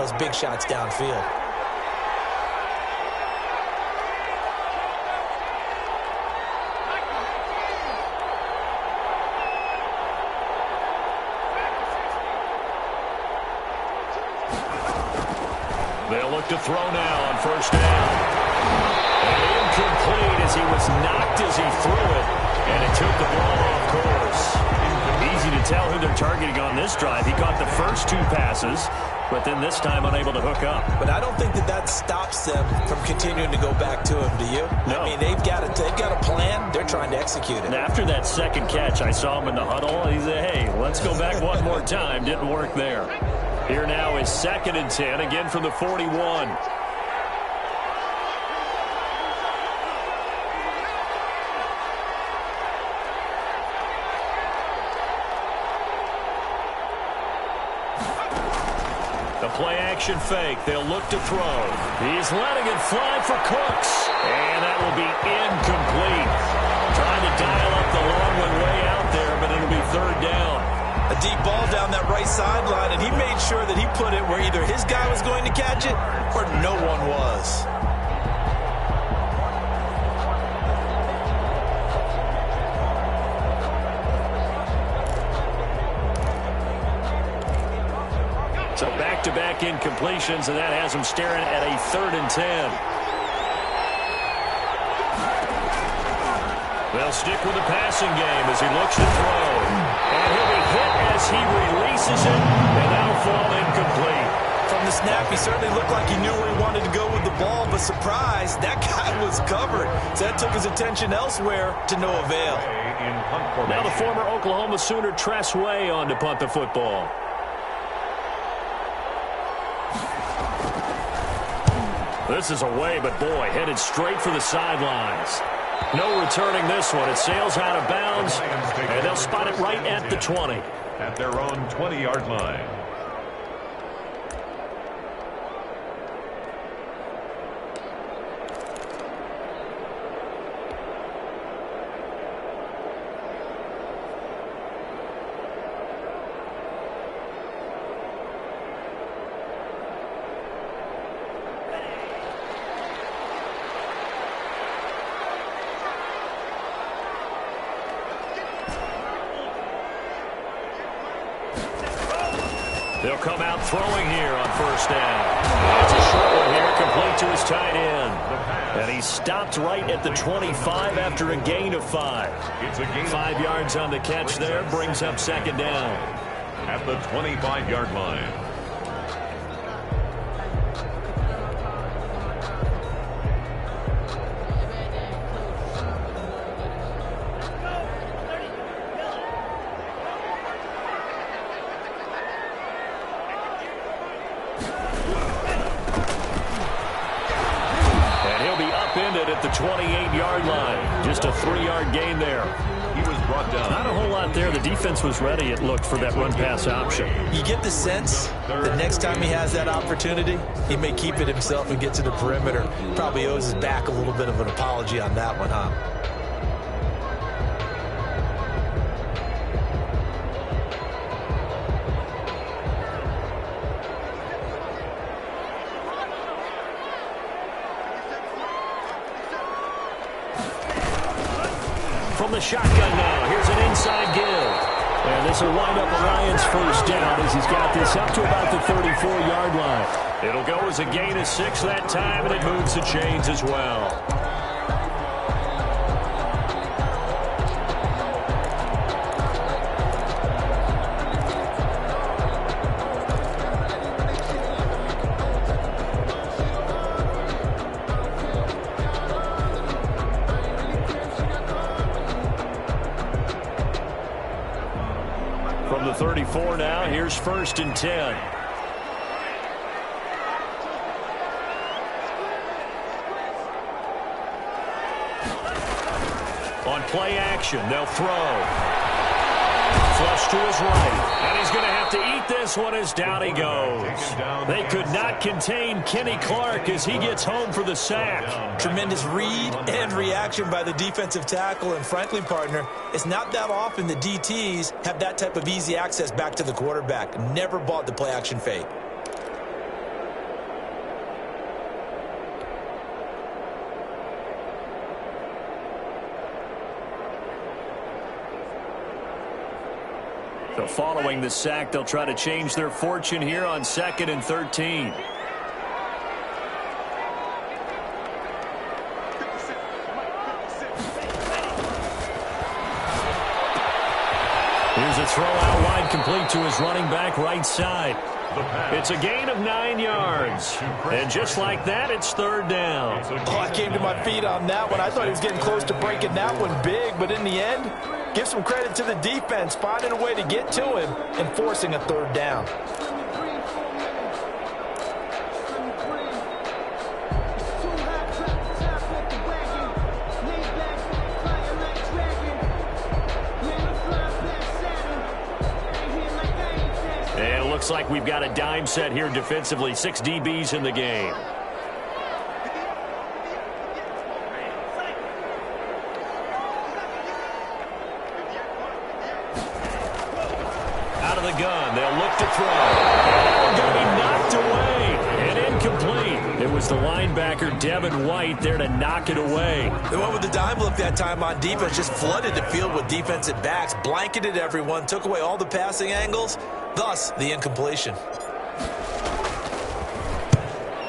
those big shots downfield. They'll look to throw now on first down. Incomplete as he was knocked as he threw it, and it took the ball off course. Easy to tell who they're targeting on this drive. He caught the first two passes, but then this time unable to hook up. But I don't think that stops them from continuing to go back to him, do you? No. I mean, they've got a plan. They're trying to execute it. And after that second catch, I saw him in the huddle. He said, hey, let's go back one more time. Didn't work there. Here now is 2nd and 10, again from the 41. The play-action fake. They'll look to throw. He's letting it fly for Cooks. And that will be incomplete. Trying to dial up the long one way out there, but it'll be 3rd down. A deep ball down that right sideline, and he made sure that he put it where either his guy was going to catch it or no one was. So back-to-back incompletions, and that has him staring at a 3rd and 10. They'll stick with the passing game as he looks to throw. And he'll be hit as he releases it, and that'll fall incomplete. From the snap, he certainly looked like he knew where he wanted to go with the ball, but surprise, that guy was covered. So that took his attention elsewhere to no avail. Now the former Oklahoma Sooner Tress Way on to punt the football. This is away, but boy, headed straight for the sidelines. No returning this one. It sails out of bounds, and they'll spot it right at the 20. At their own 20-yard line. They'll come out throwing here on first down. That's a short one here, complete to his tight end. And he stopped right at the 25 after a gain of 5. 5 yards on the catch there, brings up 2nd down. At the 25-yard line. At the 28-yard line. Just a 3-yard gain there. He was brought down. Not a whole lot there. The defense was ready, it looked, for that run-pass option. You get the sense that next time he has that opportunity, he may keep it himself and get to the perimeter. Probably owes his back a little bit of an apology on that one, huh? From the shotgun now, here's an inside give. And this will wind up Orion's first down as he's got this up to about the 34-yard line. It'll go as a gain of 6 that time, and it moves the chains as well. From the 34 now, here's 1st and 10. On play action, they'll throw. Flush to his right, and he's going to have to eat this one as down he goes. They could not contain Kenny Clark as he gets home for the sack. Tremendous read and reaction by the defensive tackle, and frankly, partner, it's not that often the DTs have that type of easy access back to the quarterback. Never bought the play action fake. So following the sack, they'll try to change their fortune here on 2nd and 13. Here's a throw out wide, complete to his running back right side. It's a gain of 9 yards. And just like that, it's 3rd down. Oh, I came to my feet on that one. I thought he was getting close to breaking that one big, but in the end, give some credit to the defense, finding a way to get to him and forcing a 3rd down. Looks like we've got a dime set here defensively. 6 DBs in the game. Out of the gun. They'll look to throw. Oh, going to be knocked away. And incomplete. It was the linebacker, Devin White, there to knock it away. They went with the dime look that time on defense. Just flooded the field with defensive backs. Blanketed everyone. Took away all the passing angles. Thus, the incompletion.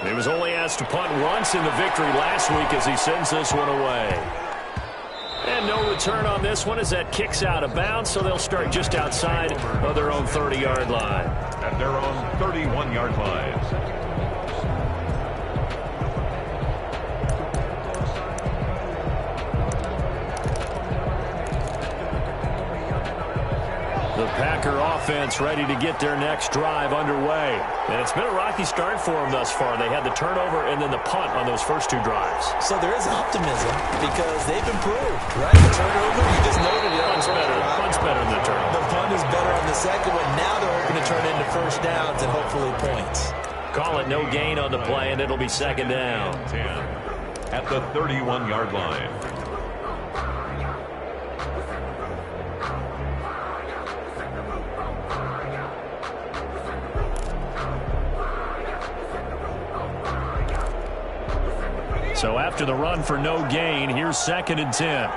He was only asked to punt once in the victory last week as he sends this one away. And no return on this one as that kicks out of bounds, so they'll start just outside of their own 30-yard line. At their own 31-yard line. The Packer offense ready to get their next drive underway. And it's been a rocky start for them thus far. They had the turnover and then the punt on those first 2 drives. So there is optimism because they've improved, right? The turnover, you just noted it. Punt's better than the turnover. The punt is better on the second one. Now they're hoping to turn into 1st downs and hopefully points. Call it no gain on the play, and it'll be 2nd down. 10 at the 31-yard line. So after the run for no gain, here's 2nd and 10.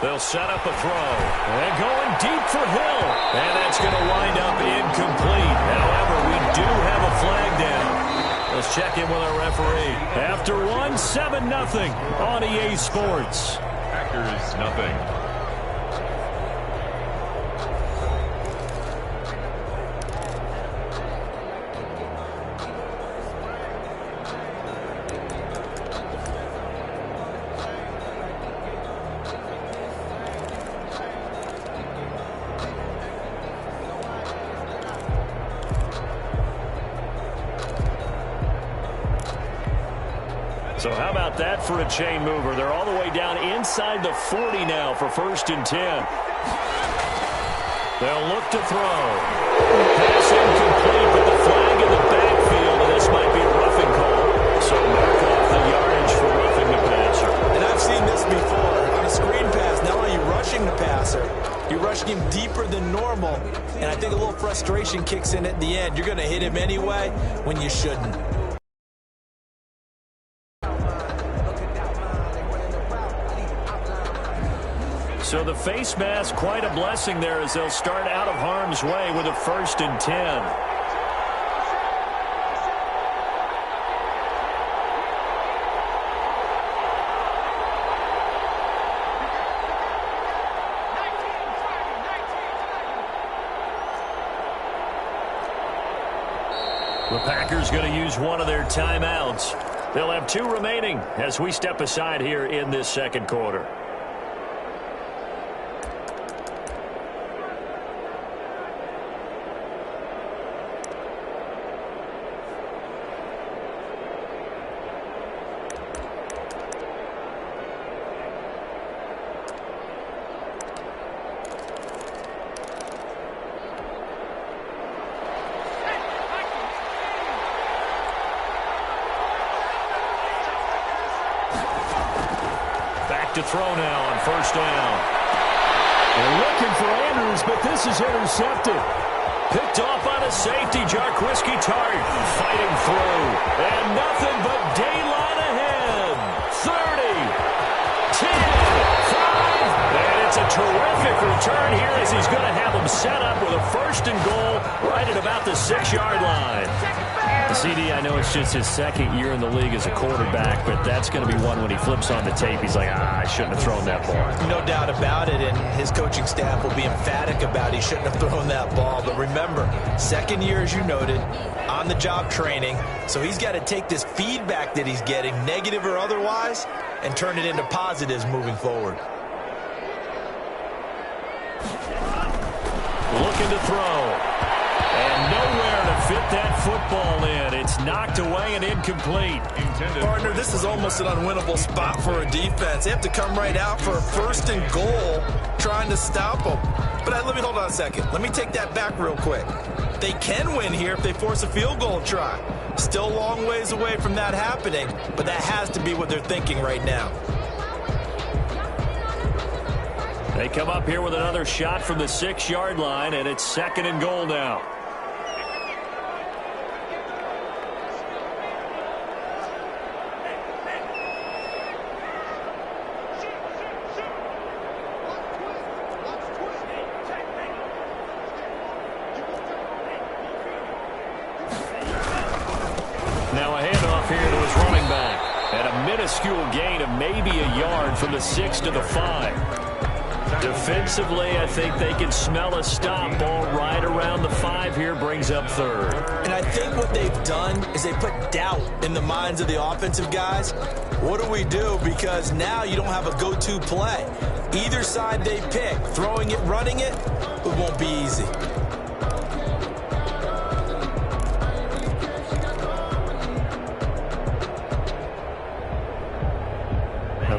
They'll set up a throw. And going deep for Hill. And that's going to wind up incomplete. However, we do have a flag down. Let's check in with our referee. After one, 7-0 on EA Sports. Packers, nothing. So how about that for a chain mover? They're all the way down inside the 40 now for 1st and 10. They'll look to throw. Pass incomplete, but the flag in the backfield, and this might be a roughing call. So mark off the yardage for roughing the passer. And I've seen this before. On a screen pass, not only are you rushing the passer, you're rushing him deeper than normal. And I think a little frustration kicks in at the end. You're going to hit him anyway when you shouldn't. So the face mask, quite a blessing there as they'll start out of harm's way with a 1st and 10. The Packers going to use one of their timeouts. They'll have 2 remaining as we step aside here in this 2nd quarter. To throw now on 1st down. They're looking for Andrews, but this is intercepted. Picked off by the safety, Jarquiski Tart fighting through. And nothing but daylight ahead. 30, 10, 5. And it's a terrific return here as he's going to have them set up with a 1st and goal right at about the 6-yard line. CD, I know it's just his 2nd year in the league as a quarterback, but that's going to be one when he flips on the tape. He's like, I shouldn't have thrown that ball. No doubt about it, and his coaching staff will be emphatic about he shouldn't have thrown that ball. But remember, 2nd year, as you noted, on-the-job training, so he's got to take this feedback that he's getting, negative or otherwise, and turn it into positives moving forward. Looking to throw. And nowhere to fit that football in. It's knocked away and incomplete. Partner, this is almost an unwinnable spot for a defense. They have to come right out for a 1st and goal trying to stop them. But let me hold on a second. Let me take that back real quick. They can win here if they force a field goal try. Still a long ways away from that happening, but that has to be what they're thinking right now. They come up here with another shot from the 6-yard line, and it's 2nd and goal now. Now a handoff here to his running back. And a minuscule gain of maybe a yard from the 6 to the 5. Defensively, I think they can smell a stop. Ball right around the 5 here, brings up 3rd. And I think what they've done is they put doubt in the minds of the offensive guys. What do we do? Because now you don't have a go-to play. Either side they pick, throwing it, running it, it won't be easy.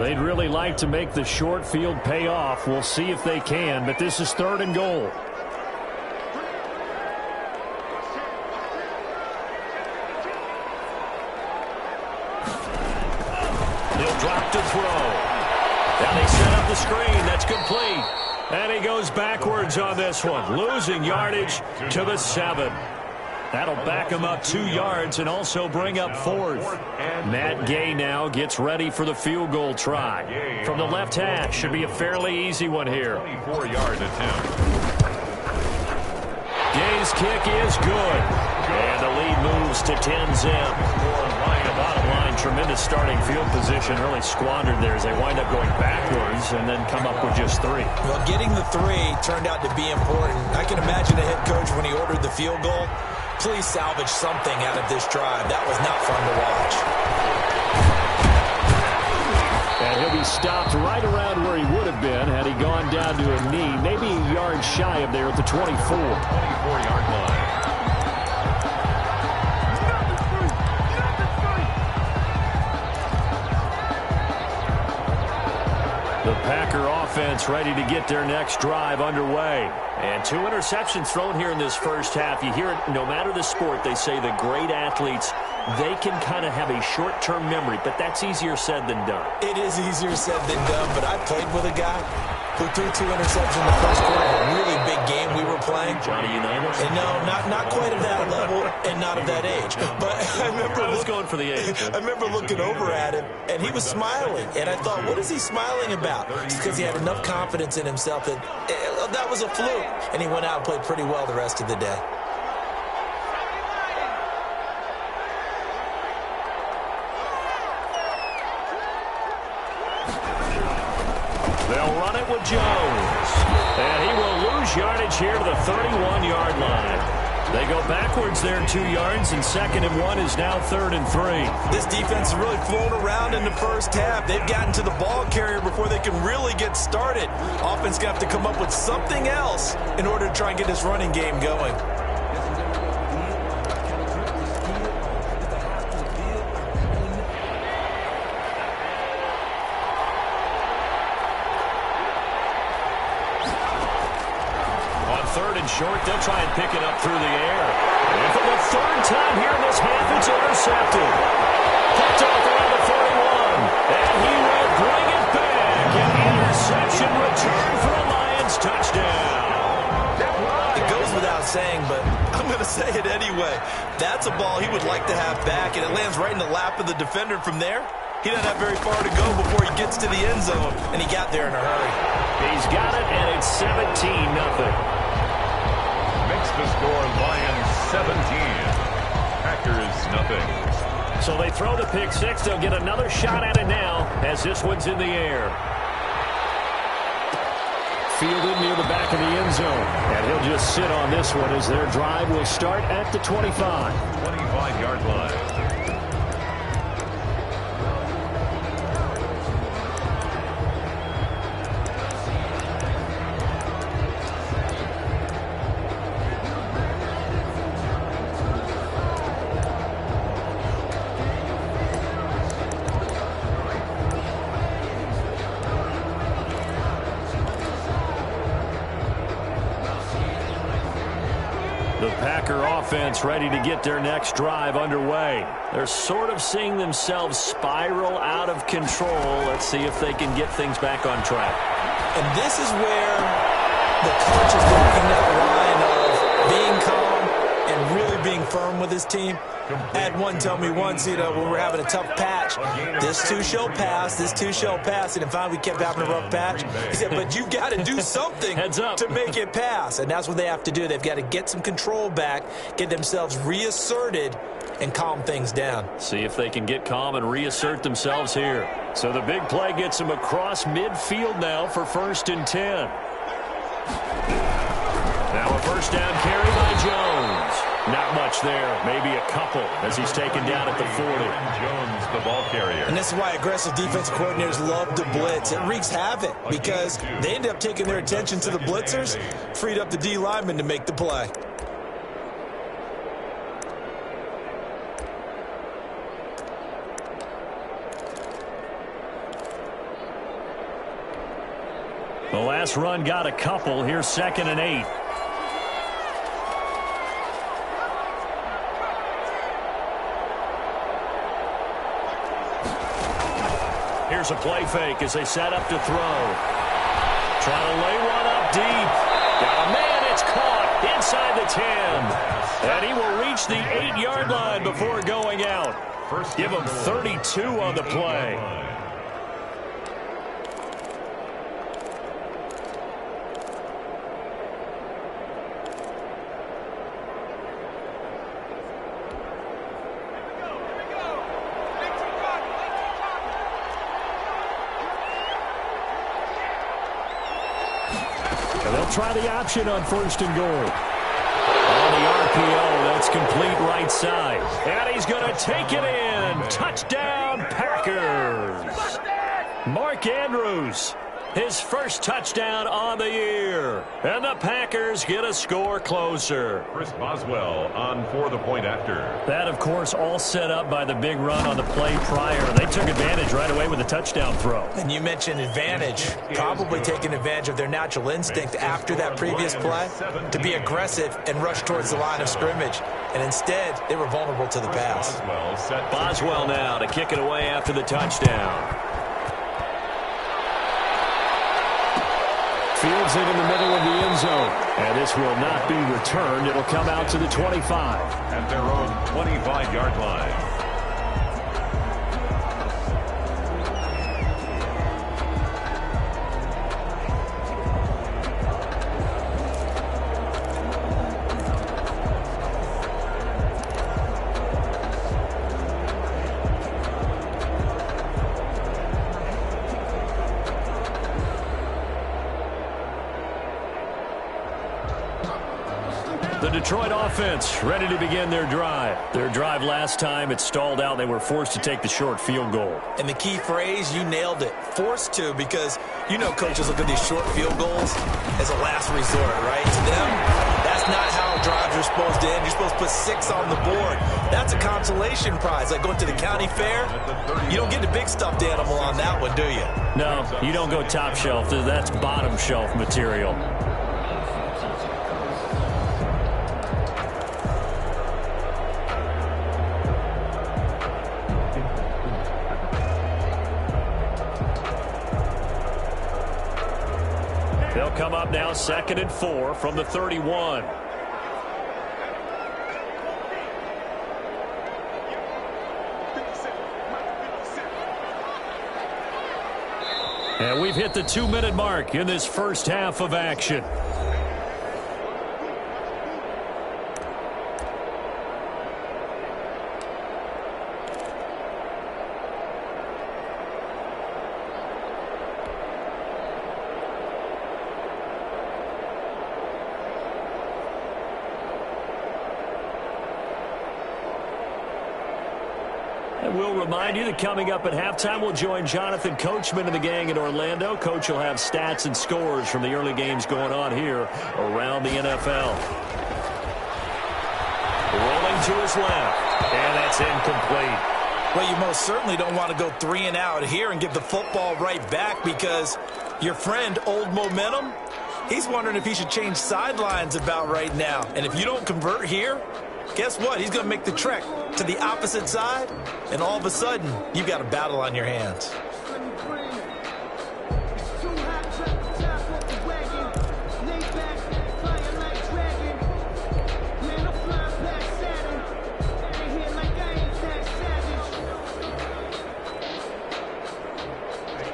They'd really like to make the short field pay off. We'll see if they can, but this is 3rd and goal. He'll drop to throw. Now they set up the screen. That's complete. And he goes backwards on this one, losing yardage to the 7. That'll back him up 2 yards and also bring up 4th. Matt Gay now gets ready for the field goal try. From the left hash, should be a fairly easy one here. 24-yard attempt. Gay's kick is good. And the lead moves to 10-zip. Bottom line, tremendous starting field position. Really squandered there as they wind up going backwards and then come up with just 3. Well, getting the 3 turned out to be important. I can imagine the head coach when he ordered the field goal. Please salvage something out of this drive. That was not fun to watch. And he'll be stopped right around where he would have been had he gone down to a knee, maybe a yard shy of there at the 24. 24-yard line. The Packer offense ready to get their next drive underway. And 2 interceptions thrown here in this first half. You hear it, no matter the sport, they say the great athletes, they can kind of have a short-term memory, but that's easier said than done. It is easier said than done, but I played with a guy who threw 2 interceptions in the first quarter of a really big game we were playing. Johnny Unitas? And no, not quite of that level and not of that age. But I remember I was going for the age. I remember looking over at him, and he was smiling. And I thought, what is he smiling about? It's because he had enough confidence in himself that that was a fluke. And he went out and played pretty well the rest of the day. They'll run it with Jones. And he will lose yardage here to the 31-yard line. They go backwards there 2 yards, and 2nd and 1 is now 3rd and 3. This defense has really flown around in the first half. They've gotten to the ball carrier before they can really get started. Offense going to have to come up with something else in order to try and get this running game going. Short, they'll try and pick it up through the air. And for the 3rd time here in this half, it's intercepted. Picked off around the 41. And he will bring it back. An interception return for a Lions touchdown. It goes without saying, but That's a ball he would like to have back, and it lands right in the lap of the defender from there. He doesn't have very far to go before he gets to the end zone, and he got there in a hurry. He's got it, and it's 17-0. Makes the score Lions 17. Packers nothing. So they throw the pick six. They'll get another shot at it now as this one's in the air. Fielded near the back of the end zone. And he'll just sit on this one as their drive will start at the 25. 25-yard line. Offense ready to get their next drive underway. They're sort of seeing themselves spiral out of control. Let's see if they can get things back on track. And this is where the coach is walking that line of being calm and really being firm with his team. I had one tell me once, when we were having a tough patch, this too shall pass, this too shall pass. And finally we kept having a rough patch. He said, but you got to do something to make it pass. And that's what they have to do. They've got to get some control back, get themselves reasserted, and calm things down. See if they can get calm and reassert themselves here. So the big play gets them across midfield now for 1st and 10. Now a first down carry by Jones. Not much there, maybe a couple as he's taken down at the 40. Jones, the ball carrier. And this is why aggressive defense coordinators love to blitz. It wreaks havoc because they end up taking their attention to the blitzers, freed up the D lineman to make the play. The last run got a couple. Here's 2nd and 8. Here's a play fake as they set up to throw. Trying to lay one up deep. Got a man, it's caught inside the 10. And he will reach the 8-yard line before going out. Give him 32 on the play. They'll try the option on 1st and goal. On the RPO, that's complete right side. And he's going to take it in. Touchdown, Packers. Mark Andrews, his first touchdown on the year. And the Packers get a score closer. Chris Boswell on for the point after. That, of course, all set up by the big run on the play prior. They took advantage right away with a touchdown throw. And you mentioned advantage. Probably taking advantage of their natural instinct after that previous play to be aggressive and rush towards the line of scrimmage. And instead, they were vulnerable to the pass. Boswell now to kick it away after the touchdown. Fields it in the middle of the end zone. And this will not be returned. It'll come out to the 25. At their own 25-yard line. The Detroit offense ready to begin their drive. Their drive last time, it stalled out. They were forced to take the short field goal. And the key phrase, you nailed it. Forced to, because you know coaches look at these short field goals as a last resort, right? To them, that's not how drives are supposed to end. You're supposed to put 6 on the board. That's a consolation prize, like going to the county fair. You don't get the big stuffed animal on that one, do you? No, you don't go top shelf. That's bottom shelf material. They'll come up now 2nd and 4 from the 31. And we've hit the 2-minute mark in this first half of action. We'll remind you that coming up at halftime, we'll join Jonathan Coachman and the gang in Orlando. Coach will have stats and scores from the early games going on here around the NFL. Rolling to his left, and that's incomplete. Well, you most certainly don't want to go 3 and out here and give the football right back, because your friend, Old Momentum, he's wondering if he should change sidelines about right now. And if you don't convert here, guess what? He's going to make the trek to the opposite side, and all of a sudden, you've got a battle on your hands.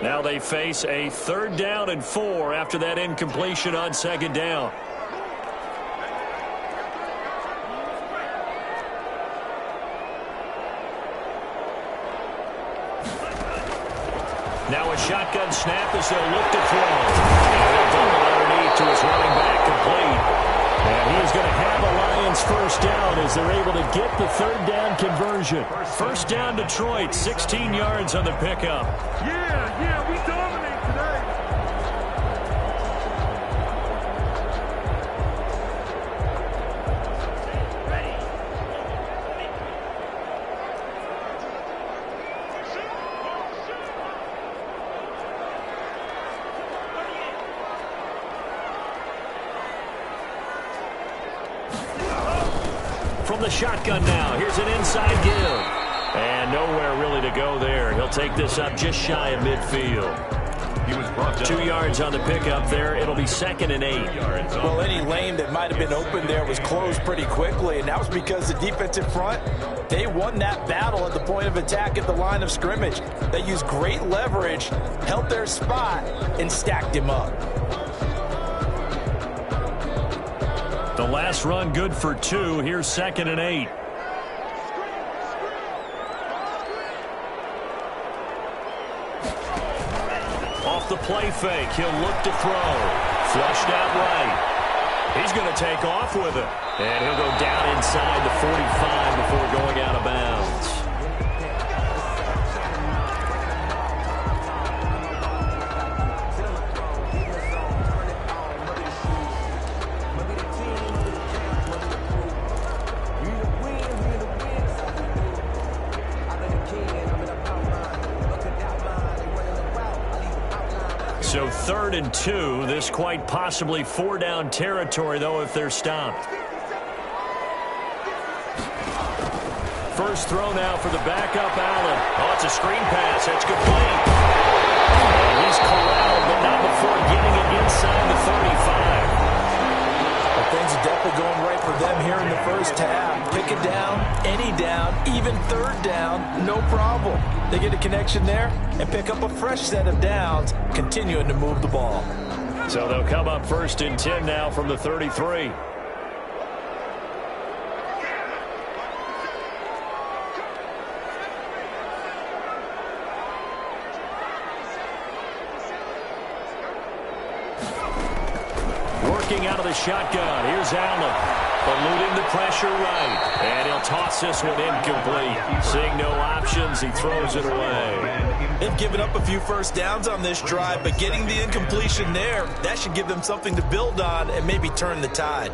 Now they face a 3rd down and 4 after that incompletion on 2nd down. Now a shotgun snap as they'll look to throw. And they'll double underneath to his running back, complete. And he's going to have a Lions first down as they're able to get the 3rd down conversion. First down Detroit, 16 yards on the pickup. Yeah, we dominate today. From the shotgun now, here's an inside give. And nowhere really to go there. He'll take this up just shy of midfield. He was brought down. 2 yards on the pickup there. It'll be 2nd and 8. Well, any lane that might have been open there was closed pretty quickly, and that was because the defensive front, they won that battle at the point of attack at the line of scrimmage. They used great leverage, held their spot, and stacked him up. The last run good for 2. Here's 2nd and 8. Off the play fake, he'll look to throw. Flushed out right. He's going to take off with it. And he'll go down inside the 45 before going out of bounds. So 3rd and 2. This quite possibly 4-down territory, though, if they're stopped. First throw now for the backup, Allen. Oh, it's a screen pass. That's complete. And he's corralled, but not before getting it inside the 35. Well, things are definitely going right for them here in the first half. Pick it down, any down, even 3rd down, no problem. They get a connection there and pick up a fresh set of downs, continuing to move the ball. So they'll come up 1st and 10 now from the 33. Working out of the shotgun. Here's Allen. Eluding the pressure right. And he'll toss this one incomplete. Seeing no options, he throws it away. They've given up a few first downs on this drive, but getting the incompletion there, that should give them something to build on and maybe turn the tide.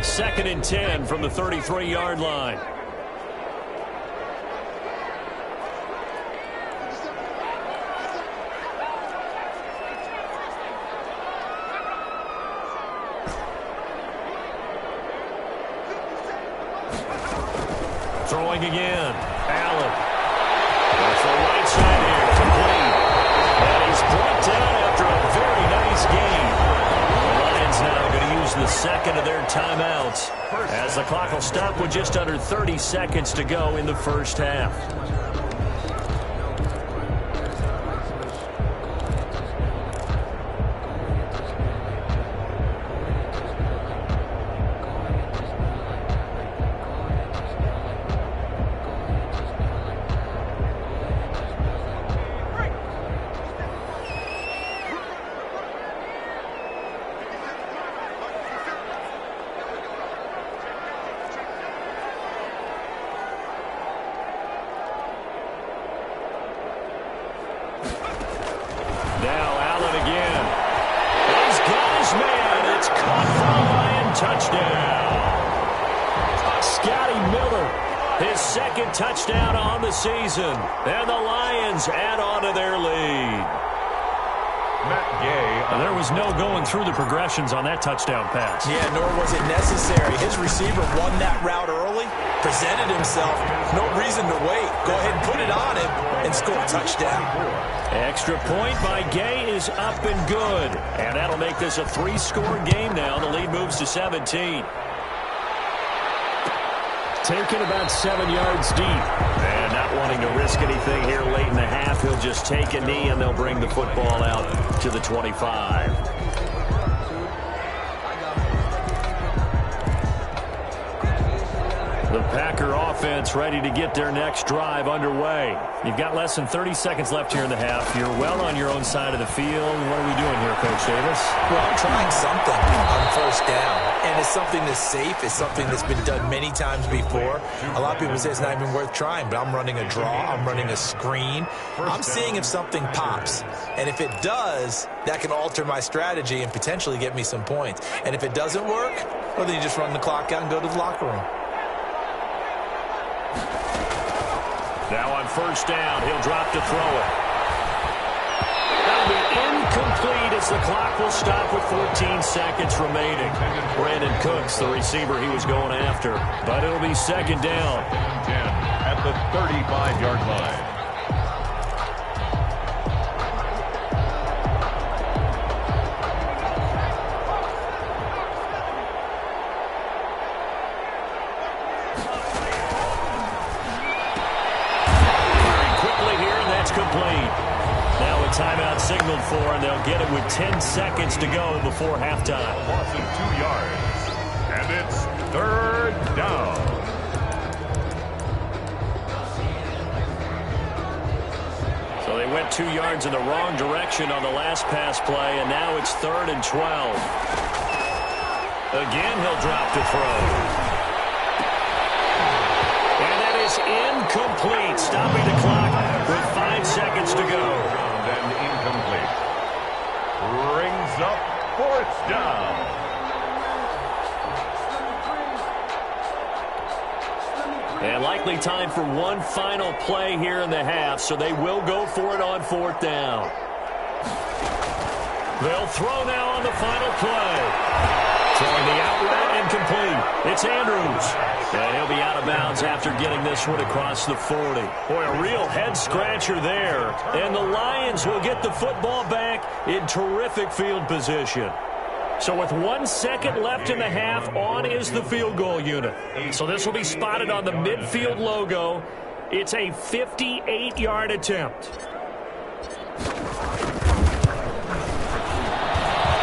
2nd and 10 from the 33-yard line. Throwing again. Allen. That's the right side here. Complete. And he's brought down after a very nice game. The Lions now going to use the 2nd of their timeouts as the clock will stop with just under 30 seconds to go in the first half. Now Allen again. He's got his man. It's caught for a Lion touchdown. Scotty Miller, his second touchdown on the season. And the Lions add on to their lead. Matt Gay. There was no going through the progressions on that touchdown pass. Yeah, nor was it necessary. His receiver won that route early, presented himself. No reason to wait. Go ahead and put it on him and score a touchdown. Extra point by Gay is up and good. And that'll make this a 3-score game now. The lead moves to 17. Taken about 7 yards deep. And not wanting to risk anything here late in the half, he'll just take a knee and they'll bring the football out to the 25. The Packer offense ready to get their next drive underway. You've got less than 30 seconds left here in the half. You're well on your own side of the field. What are we doing here, Coach Davis? Well, I'm trying something on first down. And it's something that's safe. It's something that's been done many times before. A lot of people say it's not even worth trying, but I'm running a draw. I'm running a screen. I'm seeing if something pops. And if it does, that can alter my strategy and potentially get me some points. And if it doesn't work, well, then you just run the clock out and go to the locker room. Now on first down, he'll drop to throw it. That'll be incomplete as the clock will stop with 14 seconds remaining. Brandon Cooks, the receiver he was going after. But it'll be second down. 10 at the 35-yard line. Timeout signaled for, and they'll get it with 10 seconds to go before halftime. Loss of 2 yards. And it's third down. So they went 2 yards in the wrong direction on the last pass play, and now it's 3rd and 12. Again, he'll drop to throw. And that is incomplete, stopping the clock with 5 seconds to go. And incomplete. Brings up 4th down. And likely time for one final play here in the half, so they will go for it on 4th down. They'll throw now on the final play. Throwing the out route incomplete. It's Andrews. And he'll be out of bounds after getting this one across the 40. Boy, a real head-scratcher there. And the Lions will get the football back in terrific field position. So with 1 second left in the half, on is the field goal unit. So this will be spotted on the midfield logo. It's a 58-yard attempt.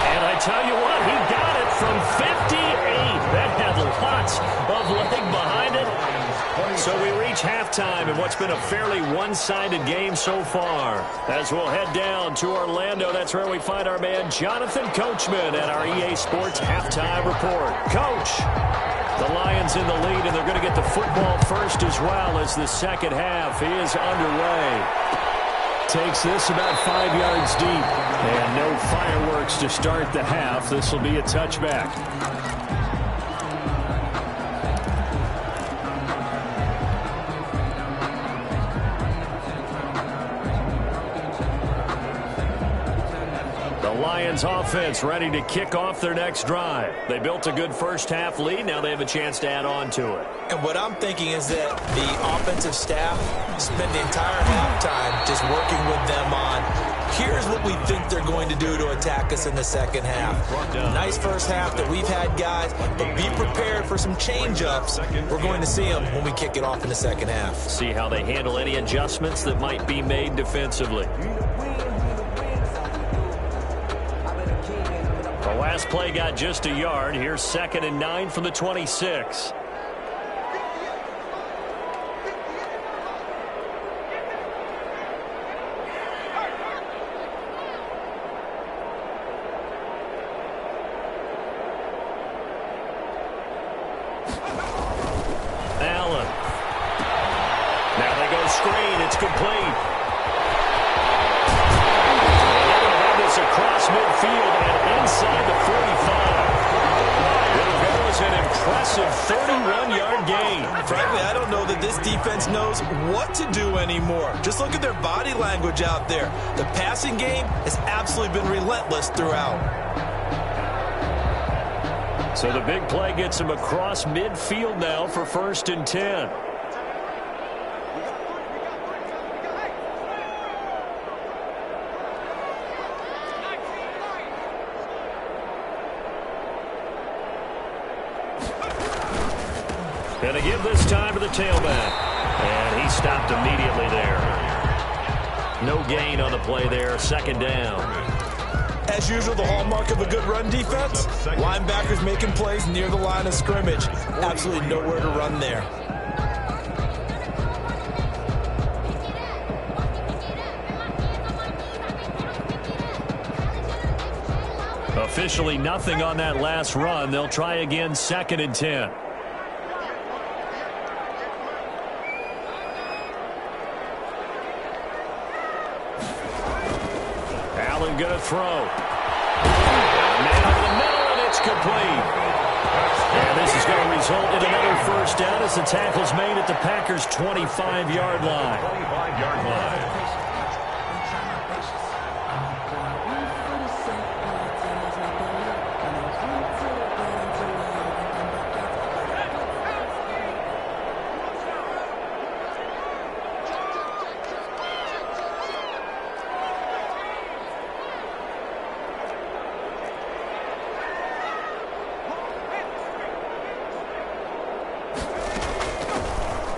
And I tell you what, he got it from 58. That had lots of leg behind it. So we reach halftime in what's been a fairly one-sided game so far. As we'll head down to Orlando, that's where we find our man Jonathan Coachman at our EA Sports Halftime Report. Coach, the Lions in the lead, and they're going to get the football first as well as the second half is underway. Takes this about 5 yards deep. And no fireworks to start the half. This will be a touchback. Lions offense ready to kick off their next drive. They built a good first half lead. Now they have a chance to add on to it. And what I'm thinking is that the offensive staff spent the entire halftime just working with them on, here's what we think they're going to do to attack us in the second half. Nice first half that we've had, guys, but be prepared for some change-ups. We're going to see them when we kick it off in the second half. See how they handle any adjustments that might be made defensively. The last play got just a yard. Here's 2nd and 9 from the 26. Allen. Now they go screen. It's complete. 5-yard gain. Frankly, I don't know that this defense knows what to do anymore. Just look at their body language out there. The passing game has absolutely been relentless throughout. So the big play gets him across midfield now for 1st and 10. Gonna give this time to the tailback. And he stopped immediately there. No gain on the play there. 2nd down. As usual, the hallmark of a good run defense, linebackers making plays near the line of scrimmage. Absolutely nowhere to run there. Officially nothing on that last run. They'll try again 2nd and 10. Allen going to throw. Man over the middle, and it's complete. And this is going to result in another 1st down as the tackle's made at the Packers' 25-yard line. 25-yard line.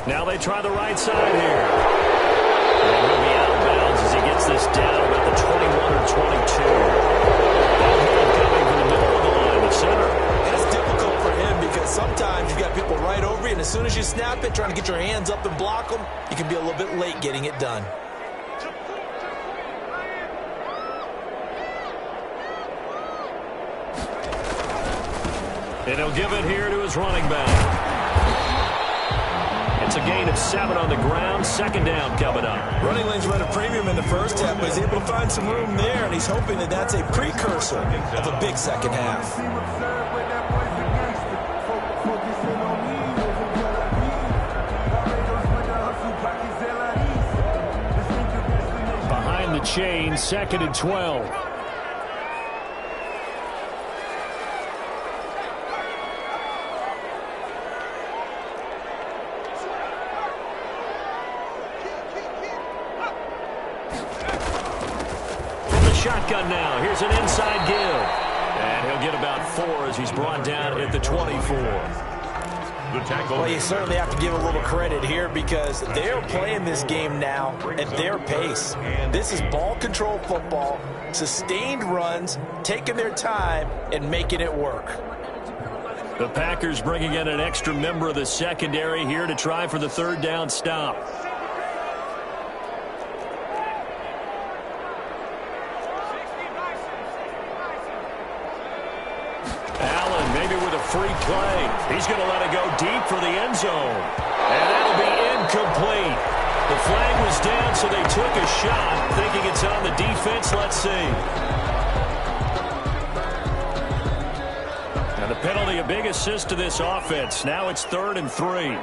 Now they try the right side here. And he'll be out of bounds as he gets this down about the 21 or 22. Coming from the middle of the line, the center. And it's difficult for him because sometimes you've got people right over you, and as soon as you snap it, trying to get your hands up and block them, you can be a little bit late getting it done. And he'll give it here to his running back. It's a gain of 7 on the ground. 2nd down coming up. Running lanes run a premium in the first half, but he's able to find some room there, and he's hoping that that's a precursor of a big second half. Behind the chain, 2nd and 12. Shotgun now. Here's an inside give. And he'll get about 4 as he's brought down at the 24. Well, you certainly have to give a little credit here because they're playing this game now at their pace. This is ball control football, sustained runs, taking their time, and making it work. The Packers bringing in an extra member of the secondary here to try for the 3rd down stop. Free play. He's going to let it go deep for the end zone. And that'll be incomplete. The flag was down, so they took a shot, thinking it's on the defense. Let's see. And the penalty, a big assist to this offense. Now it's 3rd and 3.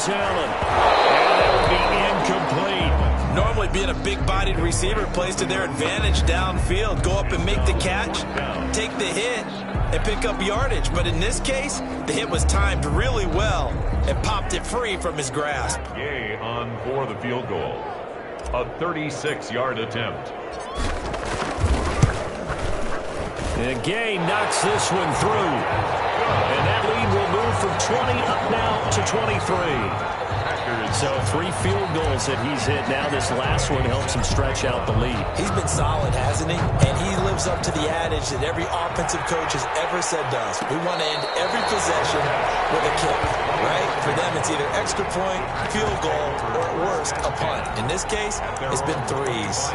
Allen. And that would be incomplete. Normally being a big-bodied receiver plays to their advantage downfield. Go up and make the catch, take the hit, and pick up yardage. But in this case, the hit was timed really well and popped it free from his grasp. Yay on for the field goal. A 36-yard attempt. And Gay knocks this one through. And that lead will move from 20 up now to 23. So 3 field goals that he's hit now. This last one helps him stretch out the lead. He's been solid, hasn't he? And he lives up to the adage that every offensive coach has ever said to us. We want to end every possession with a kick, right? For them, it's either extra point, field goal, or at worst, a punt. In this case, it's been 3s.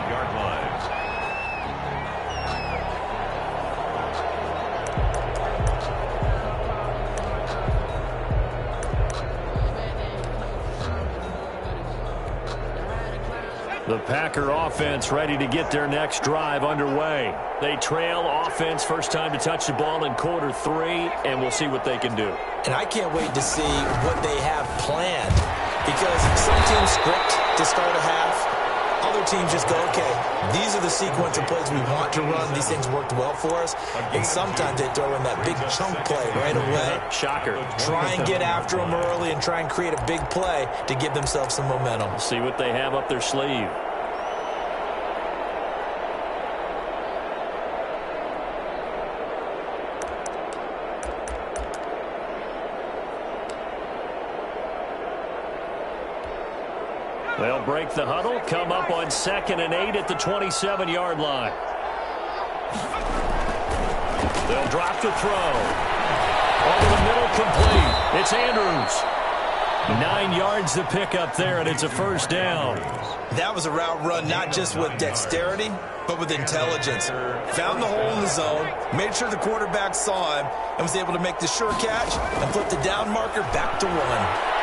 The Packer offense ready to get their next drive underway. They trail offense first time to touch the ball in quarter 3, and we'll see what they can do. And I can't wait to see what they have planned, because some teams script to start a half. Other teams just go, okay, these are the sequence of plays we want to run. These things worked well for us. And sometimes they throw in that big chunk play right away. Shocker. Try and get after them early and try and create a big play to give themselves some momentum. See what they have up their sleeve. They'll break the huddle, come up on 2nd and 8 at the 27-yard line. They'll drop the throw. Over the middle, complete. It's Andrews. 9 yards to pick up there, and it's a first down. That was a route run not just with dexterity, but with intelligence. Found the hole in the zone, made sure the quarterback saw him, and was able to make the sure catch and flip the down marker back to 1.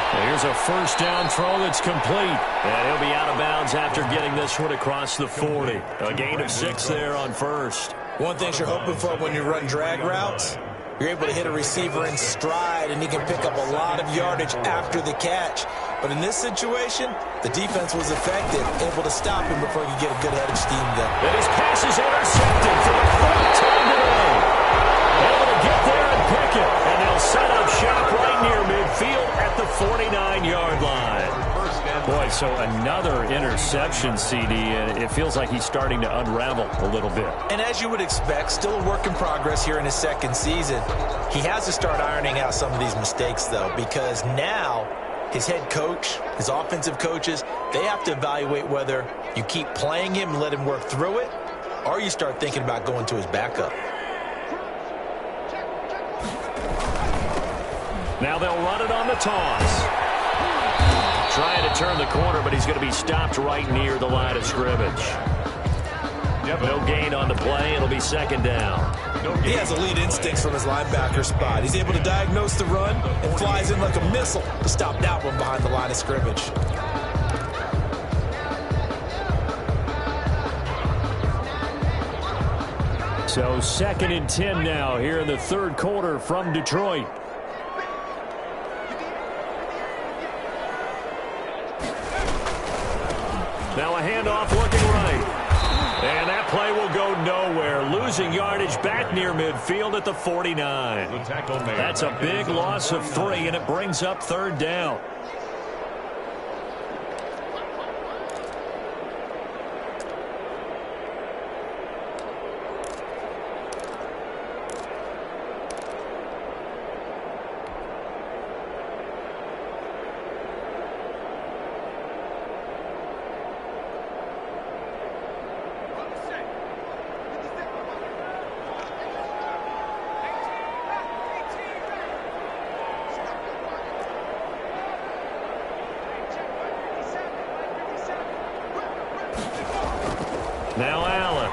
Here's a first down throw that's complete. And he'll be out of bounds after getting this one across the 40. A gain of 6 there on first. One thing you're hoping for when you run drag routes, you're able to hit a receiver in stride, and he can pick up a lot of yardage after the catch. But in this situation, the defense was effective, able to stop him before he could get a good head of steam there. And his pass is intercepted for the 4th time today. Able to get there and pick it. And they'll set up shop right near midfield at the 49-yard line. Boy, so another interception, CD, and it feels like he's starting to unravel a little bit. And as you would expect, still a work in progress here in his 2nd season. He has to start ironing out some of these mistakes, though, because now his head coach, his offensive coaches, they have to evaluate whether you keep playing him and let him work through it, or you start thinking about going to his backup. Now they'll run it on the toss. Trying to turn the corner, but he's going to be stopped right near the line of scrimmage. No gain on the play. It'll be 2nd down. He has elite instincts from his linebacker spot. He's able to diagnose the run and flies in like a missile to stop that one behind the line of scrimmage. So 2nd and 10 now here in the 3rd quarter from Detroit. Now a handoff looking right. And that play will go nowhere. Losing yardage back near midfield at the 49. That's a big loss of 3, and it brings up 3rd down. Now Allen.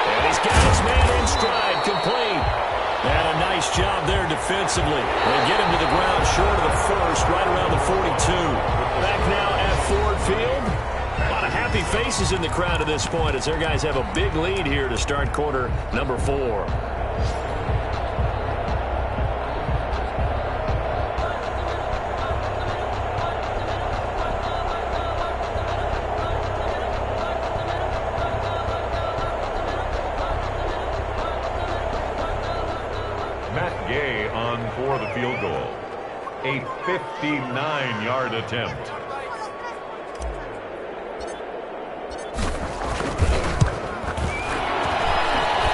And he's got his man in stride, complete. And a nice job there defensively. They get him to the ground short of the 1st, right around the 42. Back now at Ford Field. A lot of happy faces in the crowd at this point as their guys have a big lead here to start quarter number 4. For the field goal. A 59-yard attempt.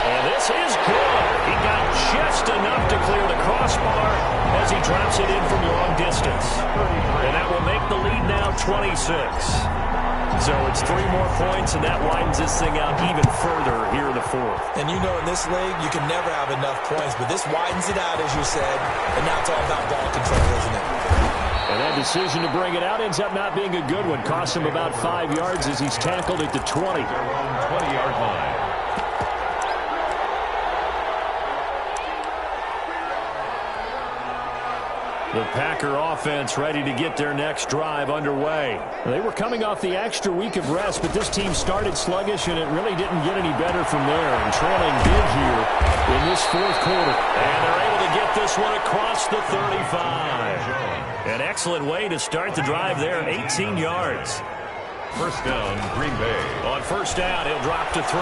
And this is good. He got just enough to clear the crossbar as he drops it in from long distance. And that will make the lead now 26. So it's 3 more points, and that widens this thing out even further here in the 4th. And you know, in this league, you can never have enough points, but this widens it out, as you said, and now it's all about ball control, isn't it? And that decision to bring it out ends up not being a good one. Costs him about 5 yards as he's tackled at the 20. 20-yard line. The Packer offense ready to get their next drive underway. They were coming off the extra week of rest, but this team started sluggish, and it really didn't get any better from there. And trailing big here in this fourth quarter. And they're able to get this one across the 35. An excellent way to start the drive there, 18 yards. First down, Green Bay. On first down, he'll drop to throw.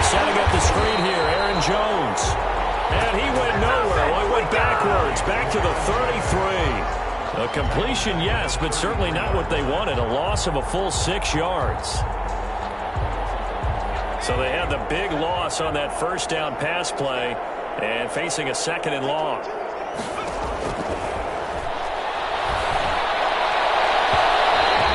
Setting up the screen here, Aaron Jones. And he went nowhere. Well, he went backwards, back to the 33. A completion, yes, but certainly not what they wanted. A loss of a full 6 yards. So they had the big loss on that first down pass play and facing a second and long.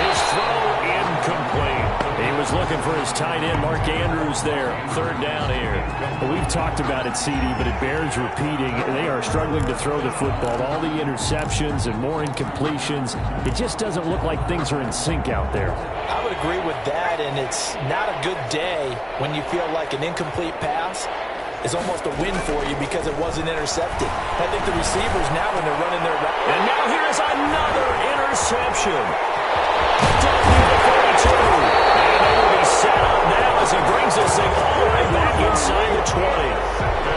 His throw incomplete. He was looking for his tight end, Mark Andrews, there. Third down here. Well, we've talked about it, CD, but it bears repeating. They are struggling to throw the football. All the interceptions and more incompletions. It just doesn't look like things are in sync out there. I would agree with that, and it's not a good day when you feel like an incomplete pass is almost a win for you because it wasn't intercepted. I think the receivers now, when they're running their route. And now here's another interception. Down to the 32. And they will be set up now as he brings this thing all the way back inside the 20.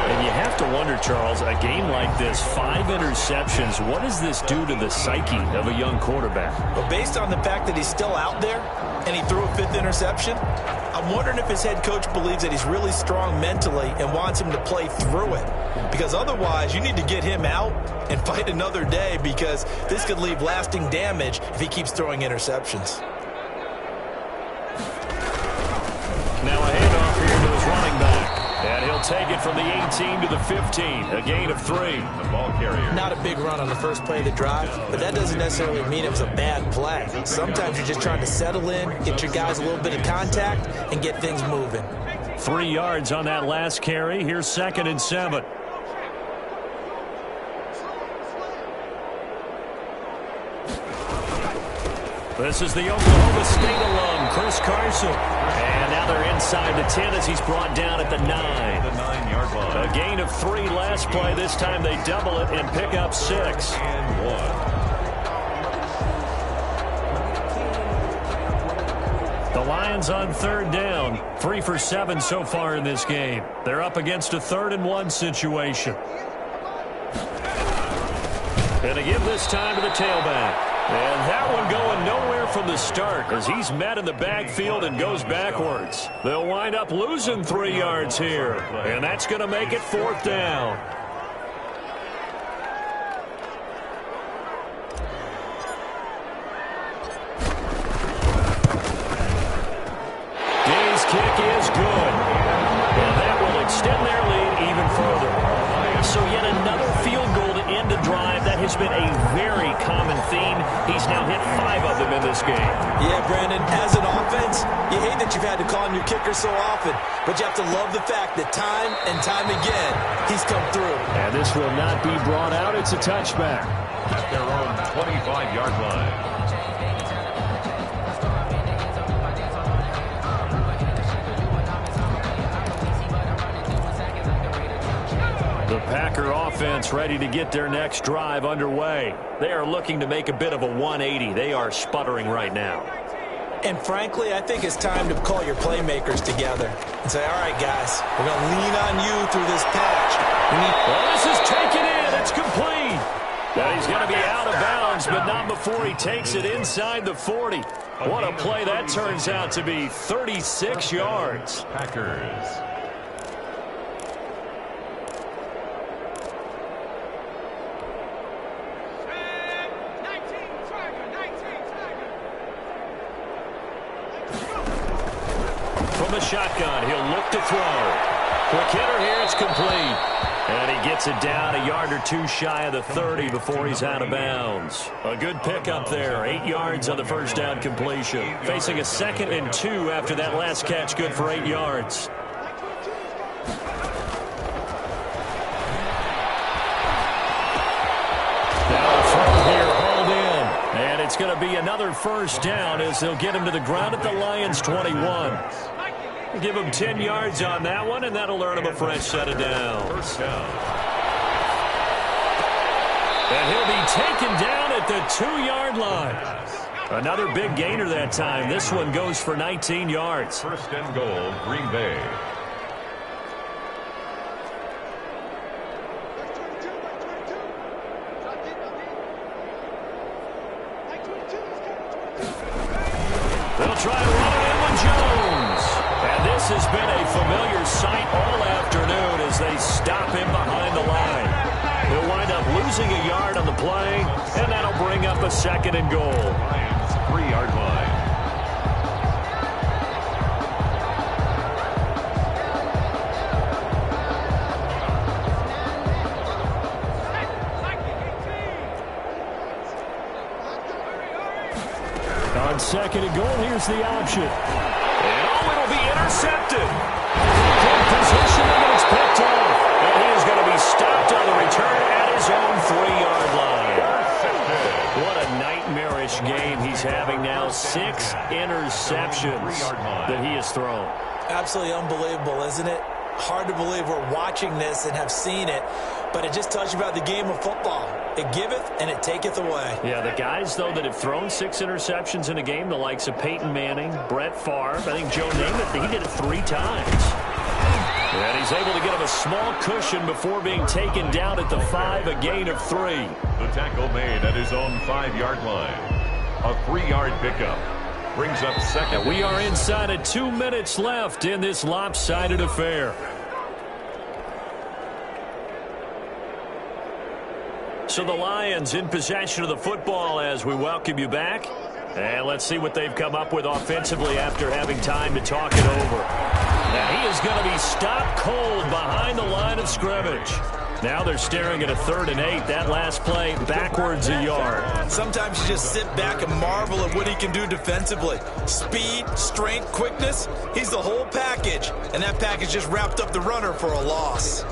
And you have to wonder, Charles, a game like this, 5 interceptions, what does this do to the psyche of a young quarterback? But based on the fact that he's still out there and he threw a 5th interception, I'm wondering if his head coach believes that he's really strong mentally and wants him to play through it. Because otherwise, you need to get him out and fight another day, because this could leave lasting damage if he keeps throwing interceptions. Now a handoff here to his running back. And he'll take it from the 18 to the 15. A gain of 3. The ball carrier. Not a big run on the first play of the drive, but that doesn't necessarily mean it was a bad play. Sometimes you're just trying to settle in, get your guys a little bit of contact, and get things moving. 3 yards on that last carry. Here's 2nd and 7. This is the Oklahoma State alum, Chris Carson. And now they're inside the 10 as he's brought down at the 9. The 9-yard line. A gain of 3 last play. This time they double it and pick up 6. And 1. The Lions on 3rd down. 3 for 7 so far in this game. They're up against a 3rd and 1 situation. And they give this time to the tailback. And that one going nowhere from the start as he's met in the backfield and goes backwards. They'll wind up losing 3 yards here. And that's going to make it 4th down. Day's kick is good. And that will extend their lead even further. So yet another field goal to end a drive. That has been a very common theme. He's now hit 5 of them in this game. Yeah, Brandon, as an offense, you hate that you've had to call on your kicker so often, but you have to love the fact that time and time again, he's come through. And this will not be brought out. It's a touchback. At their own 25-yard line. The Packer offense ready to get their next drive underway. They are looking to make a bit of a 180. They are sputtering right now. And frankly, I think it's time to call your playmakers together and say, all right, guys, we're going to lean on you through this patch. Well, this is taken in. It's complete. Now he's going to be out of bounds, but not before he takes it inside the 40. What a play that turns out to be. 36 yards. Packers. From the shotgun, he'll look to throw. Quick hitter here, it's complete. And he gets it down a yard or 2 shy of the 30 before he's out of bounds. A good pickup there, 8 yards on the first down completion. Facing a 2nd and 2 after that last catch, good for 8 yards. Now a throw here, hauled in. And it's going to be another first down as they'll get him to the ground at the Lions' 21. Give him 10 yards on that one, and that'll earn him a fresh set of downs. First down. And he'll be taken down at the 2-yard line. Another big gainer that time. This one goes for 19 yards. First and goal, Green Bay. They'll try to run it in with Jones. And this has been a familiar sight all afternoon as they stop him behind the line. He'll wind up losing a yard on the play, and that'll bring up a second and goal. Lions 3-yard line. On second and goal, here's the option. And it'll be intercepted. Good position, and it's picked off. And he is going to be stopped on the return at his own 3-yard line. What a nightmarish game he's having now. 6 interceptions that he has thrown. Absolutely unbelievable, isn't it? Hard to believe we're watching this and have seen it, but it just tells you about the game of football. It giveth and it taketh away. Yeah, the guys, though, that have thrown 6 interceptions in a game, the likes of Peyton Manning, Brett Favre, I think Joe Namath, he did it 3 times. And he's able to get him a small cushion before being taken down at the 5, a gain of 3. The tackle made at his own 5-yard line. A 3-yard pickup. Brings up second. And we are inside of 2 minutes left in this lopsided affair. So the Lions in possession of the football as we welcome you back. And let's see what they've come up with offensively after having time to talk it over. Now he is going to be stopped cold behind the line of scrimmage. Now they're staring at a 3rd and 8. That last play backwards a yard. Sometimes you just sit back and marvel at what he can do defensively. Speed, strength, quickness. He's the whole package. And that package just wrapped up the runner for a loss.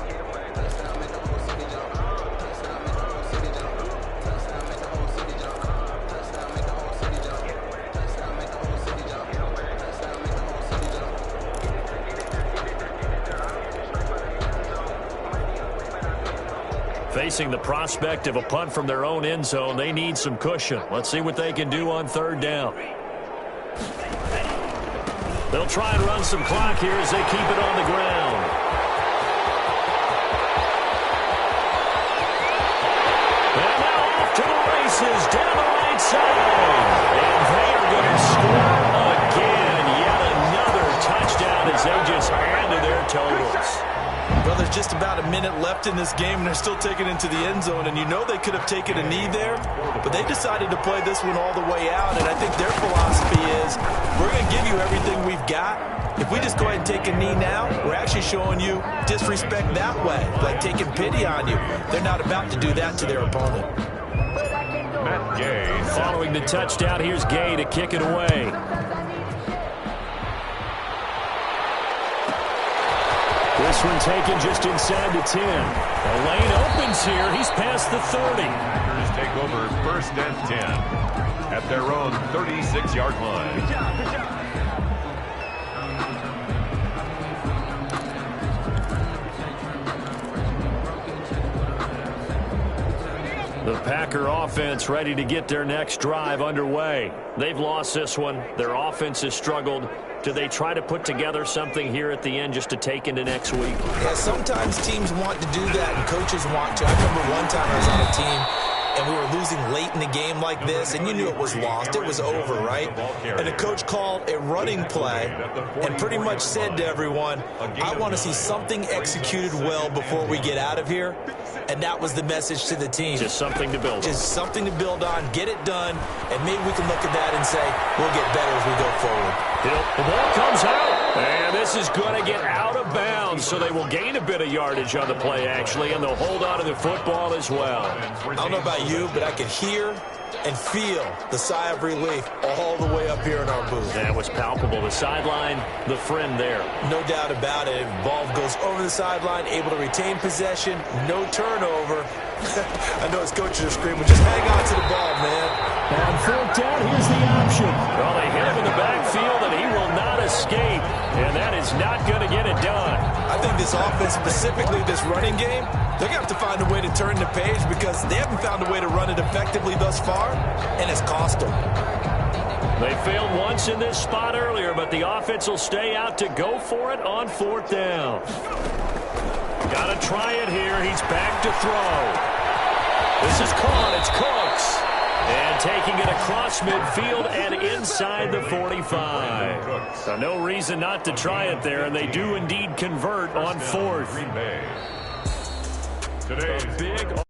Facing the prospect of a punt from their own end zone, they need some cushion. Let's see what they can do on 3rd down. They'll try and run some clock here as they keep it on the ground. And now off to the races down the right side. And they are going to score again. Yet another touchdown as they just add to their totals. Well, there's just about a minute left in this game, and they're still taking it into the end zone. And you know they could have taken a knee there, but they decided to play this one all the way out. And I think their philosophy is, we're going to give you everything we've got. If we just go ahead and take a knee now, we're actually showing you disrespect that way, like taking pity on you. They're not about to do that to their opponent. Matt Gay. Following the touchdown, here's Gay to kick it away. This one taken just inside the 10. The lane opens here. He's past the 30. Packers take over 1st and 10 at their own 36-yard line. The Packer offense ready to get their next drive underway. They've lost this one. Their offense has struggled. Do they try to put together something here at the end just to take into next week? Yeah, sometimes teams want to do that and coaches want to. I remember one time I was on a team and we were losing late in the game like this, and you knew it was lost. It was over, right? And the coach called a running play and pretty much said to everyone, I want to see something executed well before we get out of here. And that was the message to the team. Just something to build on. Just something to build on, get it done, and maybe we can look at that and say, we'll get better as we go forward. The ball comes out, and this is going to get out of bounds, so they will gain a bit of yardage on the play, actually, and they'll hold on to the football as well. I don't know about you, but I could hear and feel the sigh of relief all the way up here in our booth. That was palpable. The sideline, the friend there. No doubt about it. Ball goes over the sideline, able to retain possession, no turnover. I know his coaches are screaming, just hang on to the ball, man. On 4th down, here's the option. Well, they hit him in the backfield, and he will not escape. And that is not going to get it done. I think this offense, specifically this running game, they're going to have to find a way to turn the page because they haven't found a way to run it effectively thus far, and it's cost them. They failed once in this spot earlier, but the offense will stay out to go for it on 4th down. Got to try it here. He's back to throw. This is caught. It's Cooks. And taking it across midfield and inside the 45. So no reason not to try it there, and they do indeed convert on 4th. Today's big